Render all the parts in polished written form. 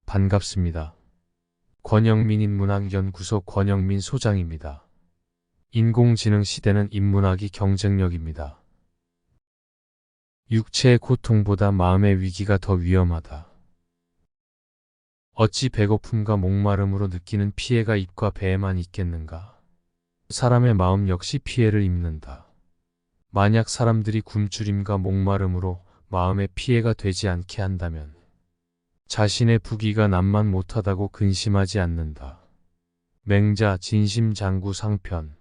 반갑습니다. 권영민 인문학연구소 권영민 소장입니다. 인공지능 시대는 인문학이 경쟁력입니다. 육체의 고통보다 마음의 위기가 더 위험하다. 어찌 배고픔과 목마름으로 느끼는 피해가 입과 배에만 있겠는가? 사람의 마음 역시 피해를 입는다. 만약 사람들이 굶주림과 목마름으로 마음의 피해가 되지 않게 한다면 자신의 부귀가 남만 못하다고 근심하지 않는다. 맹자 진심장구 상편.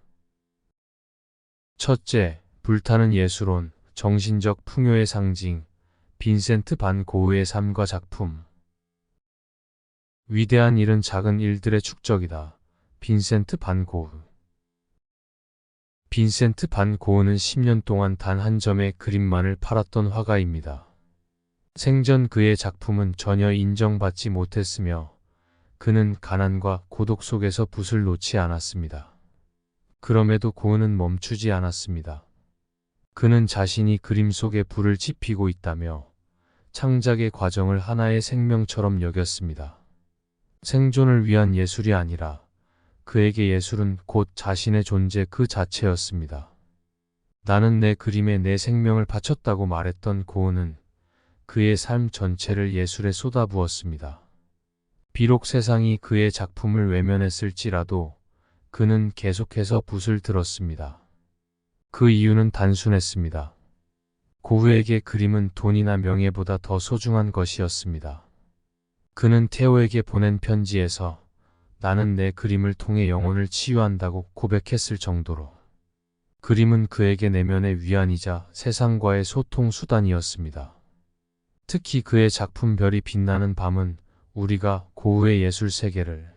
첫째, 불타는 예술론, 정신적 풍요의 상징, 빈센트 반 고흐의 삶과 작품. 위대한 일은 작은 일들의 축적이다. 빈센트 반 고흐. 빈센트 반 고흐는 10년 동안 단 한 점의 그림만을 팔았던 화가입니다. 생전 그의 작품은 전혀 인정받지 못했으며 그는 가난과 고독 속에서 붓을 놓지 않았습니다. 그럼에도 고흐는 멈추지 않았습니다. 그는 자신이 그림 속에 불을 지피고 있다며 창작의 과정을 하나의 생명처럼 여겼습니다. 생존을 위한 예술이 아니라 그에게 예술은 곧 자신의 존재 그 자체였습니다. 나는 내 그림에 내 생명을 바쳤다고 말했던 고흐는 그의 삶 전체를 예술에 쏟아부었습니다. 비록 세상이 그의 작품을 외면했을지라도 그는 계속해서 붓을 들었습니다. 그 이유는 단순했습니다. 고흐에게 그림은 돈이나 명예보다 더 소중한 것이었습니다. 그는 테오에게 보낸 편지에서 나는 내 그림을 통해 영혼을 치유한다고 고백했을 정도로 그림은 그에게 내면의 위안이자 세상과의 소통 수단이었습니다. 특히 그의 작품 별이 빛나는 밤은 우리가 고흐의 예술 세계를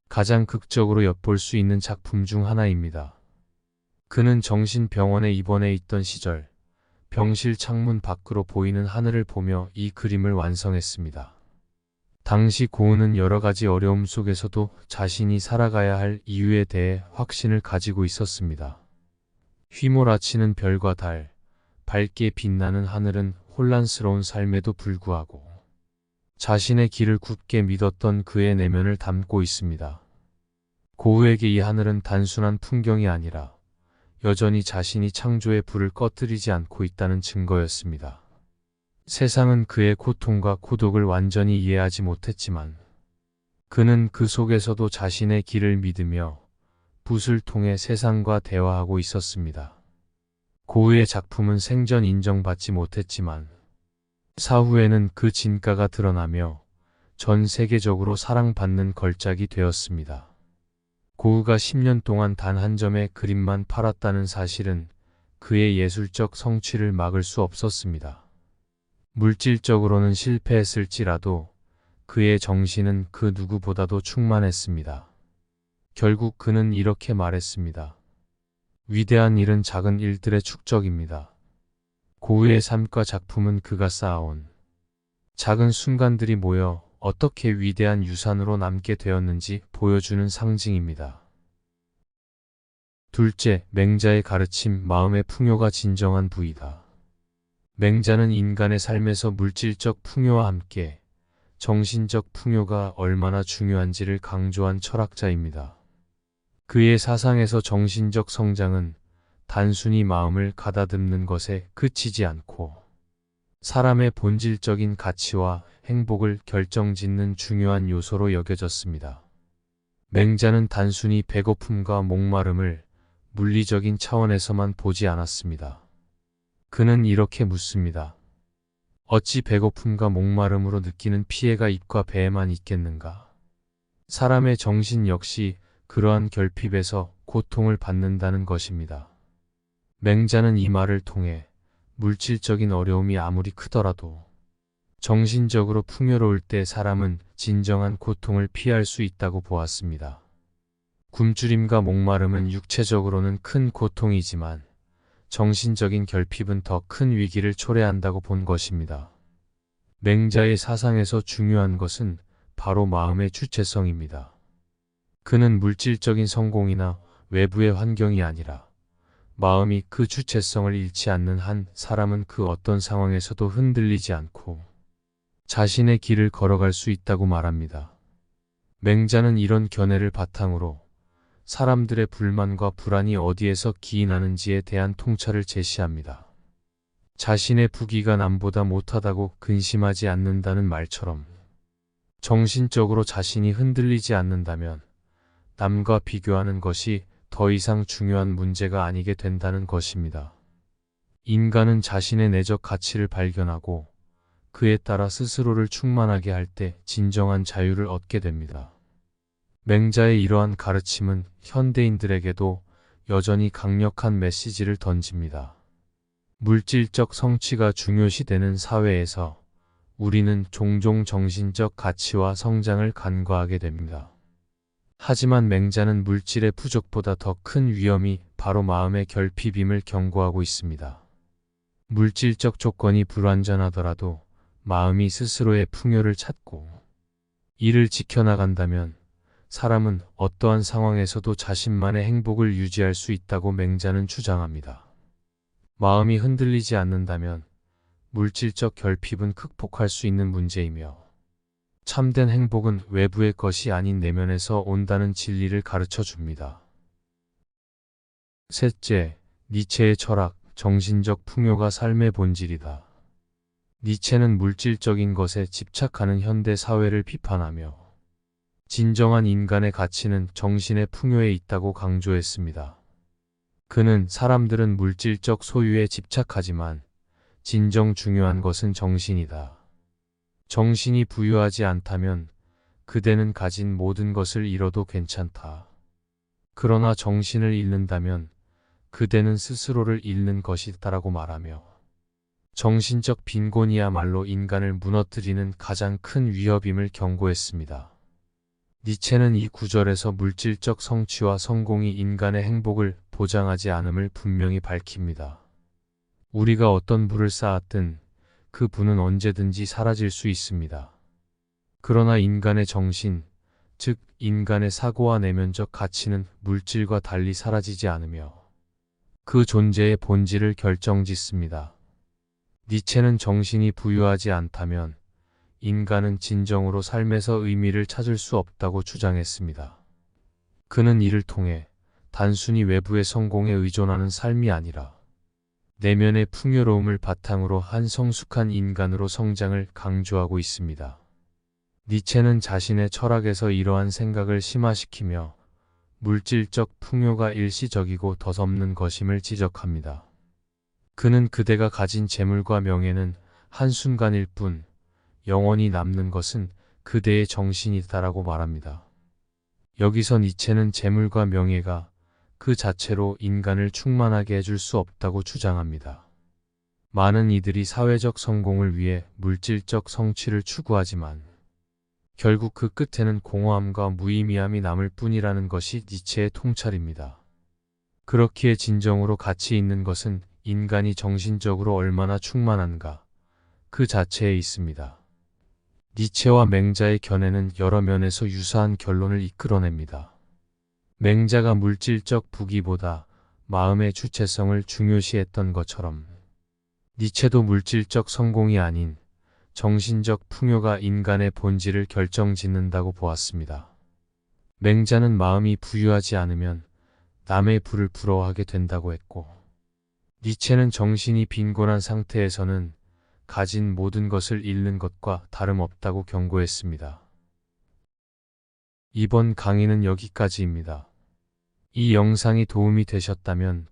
가장 극적으로 엿볼 수 있는 작품 중 하나입니다. 그는 정신병원에 입원해 있던 시절 병실 창문 밖으로 보이는 하늘을 보며 이 그림을 완성했습니다. 당시 고흐는 여러 가지 어려움 속에서도 자신이 살아가야 할 이유에 대해 확신을 가지고 있었습니다. 휘몰아치는 별과 달, 밝게 빛나는 하늘은 혼란스러운 삶에도 불구하고 자신의 길을 굳게 믿었던 그의 내면을 담고 있습니다. 고흐에게 이 하늘은 단순한 풍경이 아니라 여전히 자신이 창조의 불을 꺼뜨리지 않고 있다는 증거였습니다. 세상은 그의 고통과 고독을 완전히 이해하지 못했지만 그는 그 속에서도 자신의 길을 믿으며 붓을 통해 세상과 대화하고 있었습니다. 고흐의 작품은 생전 인정받지 못했지만 사후에는 그 진가가 드러나며 전 세계적으로 사랑받는 걸작이 되었습니다. 고흐가 10년 동안 단 한 점의 그림만 팔았다는 사실은 그의 예술적 성취를 막을 수 없었습니다. 물질적으로는 실패했을지라도 그의 정신은 그 누구보다도 충만했습니다. 결국 그는 이렇게 말했습니다. 위대한 일은 작은 일들의 축적입니다. 고흐의 삶과 작품은 그가 쌓아온 작은 순간들이 모여 어떻게 위대한 유산으로 남게 되었는지 보여주는 상징입니다. 둘째, 맹자의 가르침, 마음의 풍요가 진정한 부이다. 맹자는 인간의 삶에서 물질적 풍요와 함께 정신적 풍요가 얼마나 중요한지를 강조한 철학자입니다. 그의 사상에서 정신적 성장은 단순히 마음을 가다듬는 것에 그치지 않고 사람의 본질적인 가치와 행복을 결정짓는 중요한 요소로 여겨졌습니다. 맹자는 단순히 배고픔과 목마름을 물리적인 차원에서만 보지 않았습니다. 그는 이렇게 묻습니다. 어찌 배고픔과 목마름으로 느끼는 피해가 입과 배에만 있겠는가? 사람의 정신 역시 그러한 결핍에서 고통을 받는다는 것입니다. 맹자는 이 말을 통해 물질적인 어려움이 아무리 크더라도 정신적으로 풍요로울 때 사람은 진정한 고통을 피할 수 있다고 보았습니다. 굶주림과 목마름은 육체적으로는 큰 고통이지만 정신적인 결핍은 더 큰 위기를 초래한다고 본 것입니다. 맹자의 사상에서 중요한 것은 바로 마음의 주체성입니다. 그는 물질적인 성공이나 외부의 환경이 아니라 마음이 그 주체성을 잃지 않는 한 사람은 그 어떤 상황에서도 흔들리지 않고 자신의 길을 걸어갈 수 있다고 말합니다. 맹자는 이런 견해를 바탕으로 사람들의 불만과 불안이 어디에서 기인하는지에 대한 통찰을 제시합니다. 자신의 부귀가 남보다 못하다고 근심하지 않는다는 말처럼 정신적으로 자신이 흔들리지 않는다면 남과 비교하는 것이 더 이상 중요한 문제가 아니게 된다는 것입니다. 인간은 자신의 내적 가치를 발견하고 그에 따라 스스로를 충만하게 할 때 진정한 자유를 얻게 됩니다. 맹자의 이러한 가르침은 현대인들에게도 여전히 강력한 메시지를 던집니다. 물질적 성취가 중요시되는 사회에서 우리는 종종 정신적 가치와 성장을 간과하게 됩니다. 하지만 맹자는 물질의 부족보다 더 큰 위험이 바로 마음의 결핍임을 경고하고 있습니다. 물질적 조건이 불완전하더라도 마음이 스스로의 풍요를 찾고 이를 지켜나간다면 사람은 어떠한 상황에서도 자신만의 행복을 유지할 수 있다고 맹자는 주장합니다. 마음이 흔들리지 않는다면 물질적 결핍은 극복할 수 있는 문제이며 참된 행복은 외부의 것이 아닌 내면에서 온다는 진리를 가르쳐 줍니다. 셋째, 니체의 철학, 정신적 풍요가 삶의 본질이다. 니체는 물질적인 것에 집착하는 현대 사회를 비판하며 진정한 인간의 가치는 정신의 풍요에 있다고 강조했습니다. 그는 사람들은 물질적 소유에 집착하지만 진정 중요한 것은 정신이다. 정신이 부유하지 않다면 그대는 가진 모든 것을 잃어도 괜찮다. 그러나 정신을 잃는다면 그대는 스스로를 잃는 것이다라고 말하며 정신적 빈곤이야말로 인간을 무너뜨리는 가장 큰 위협임을 경고했습니다. 니체는 이 구절에서 물질적 성취와 성공이 인간의 행복을 보장하지 않음을 분명히 밝힙니다. 우리가 어떤 부를 쌓았든 그 부는 언제든지 사라질 수 있습니다. 그러나 인간의 정신, 즉 인간의 사고와 내면적 가치는 물질과 달리 사라지지 않으며 그 존재의 본질을 결정짓습니다. 니체는 정신이 부유하지 않다면 인간은 진정으로 삶에서 의미를 찾을 수 없다고 주장했습니다. 그는 이를 통해 단순히 외부의 성공에 의존하는 삶이 아니라 내면의 풍요로움을 바탕으로 한 성숙한 인간으로 성장을 강조하고 있습니다. 니체는 자신의 철학에서 이러한 생각을 심화시키며 물질적 풍요가 일시적이고 덧없는 것임을 지적합니다. 그는 그대가 가진 재물과 명예는 한순간일 뿐 영원히 남는 것은 그대의 정신이다라고 말합니다. 여기서 니체는 재물과 명예가 그 자체로 인간을 충만하게 해줄 수 없다고 주장합니다. 많은 이들이 사회적 성공을 위해 물질적 성취를 추구하지만 결국 그 끝에는 공허함과 무의미함이 남을 뿐이라는 것이 니체의 통찰입니다. 그렇기에 진정으로 가치 있는 것은 인간이 정신적으로 얼마나 충만한가 그 자체에 있습니다. 니체와 맹자의 견해는 여러 면에서 유사한 결론을 이끌어냅니다. 맹자가 물질적 부귀보다 마음의 주체성을 중요시했던 것처럼 니체도 물질적 성공이 아닌 정신적 풍요가 인간의 본질을 결정짓는다고 보았습니다. 맹자는 마음이 부유하지 않으면 남의 부를 부러워하게 된다고 했고, 니체는 정신이 빈곤한 상태에서는 가진 모든 것을 잃는 것과 다름없다고 경고했습니다. 이번 강의는 여기까지입니다. 이 영상이 도움이 되셨다면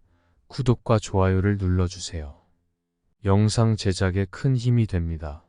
구독과 좋아요를 눌러주세요. 영상 제작에 큰 힘이 됩니다.